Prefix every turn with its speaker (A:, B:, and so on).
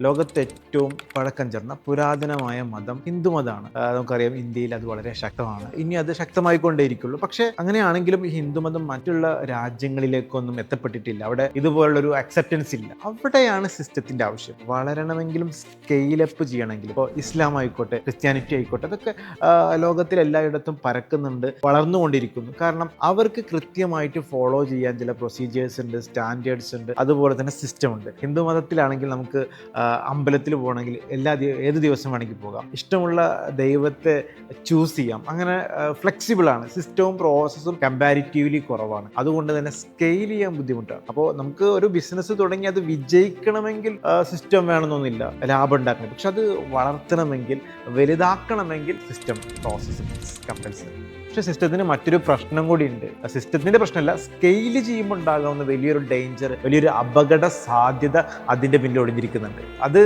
A: ലോകത്തെ ഏറ്റവും പഴക്കം ചെന്ന പുരാതനമായ മതം ഹിന്ദുമതമാണ്. നമുക്കറിയാം ഇന്ത്യയിൽ അത് വളരെ ശക്തമാണ്, ഇനി അത് ശക്തമായിക്കൊണ്ടേയിരിക്കുള്ളൂ. പക്ഷേ അങ്ങനെയാണെങ്കിലും ഈ ഹിന്ദുമതം മറ്റുള്ള രാജ്യങ്ങളിലേക്കൊന്നും എത്തപ്പെട്ടിട്ടില്ല. അവിടെ ഇതുപോലുള്ളൊരു അക്സെപ്റ്റൻസ് ഇല്ല. അവിടെയാണ് സിസ്റ്റത്തിന്റെ ആവശ്യം. വളരണമെങ്കിലും സ്കെയിലപ്പ് ചെയ്യണമെങ്കിലും ഇപ്പോൾ ഇസ്ലാം ആയിക്കോട്ടെ, ക്രിസ്ത്യാനിറ്റി ആയിക്കോട്ടെ, അതൊക്കെ ലോകത്തിൽ എല്ലായിടത്തും പരക്കുന്നുണ്ട്, വളർന്നുകൊണ്ടിരിക്കുന്നു. കാരണം അവർക്ക് കൃത്യമായിട്ട് ഫോളോ ചെയ്യാൻ ചില പ്രൊസീജിയേഴ്സ് ഉണ്ട്, സ്റ്റാൻഡേർഡ്സ് ഉണ്ട്, അതുപോലെ തന്നെ സിസ്റ്റം ഉണ്ട്. ഹിന്ദു മതത്തിലാണെങ്കിൽ നമുക്ക് അമ്പലത്തിൽ പോകണമെങ്കിൽ ഏത് ദിവസം വേണമെങ്കിൽ പോകാം, ഇഷ്ടമുള്ള ദൈവത്തെ ചൂസ് ചെയ്യാം. അങ്ങനെ ഫ്ലെക്സിബിൾ ആണ്. സിസ്റ്റവും പ്രോസസ്സും കമ്പാരിറ്റീവ്ലി കുറവാണ്. അതുകൊണ്ട് തന്നെ സ്കെയിൽ ചെയ്യാൻ ബുദ്ധിമുട്ടാണ്. അപ്പോൾ നമുക്ക് ഒരു ബിസിനസ് തുടങ്ങി അത് വിജയിക്കണമെങ്കിൽ സിസ്റ്റം വേണമെന്നൊന്നുമില്ല, ലാഭം ഉണ്ടാക്കണം. പക്ഷെ അത് വളർത്തണമെങ്കിൽ, വലുതാക്കണമെങ്കിൽ സിസ്റ്റം പ്രോസസ്സും കമ്പൽസറി. പക്ഷെ സിസ്റ്റത്തിന് മറ്റൊരു പ്രശ്നം കൂടി ഉണ്ട്. സിസ്റ്റത്തിന്റെ പ്രശ്നമല്ല, സ്കെയിൽ ചെയ്യുമ്പോൾ ഉണ്ടാകാവുന്ന വലിയൊരു ഡേഞ്ചർ, വലിയൊരു അപകട സാധ്യത അതിന്റെ പിന്നിൽ ഒളിഞ്ഞിരിക്കുന്നുണ്ട്. അത്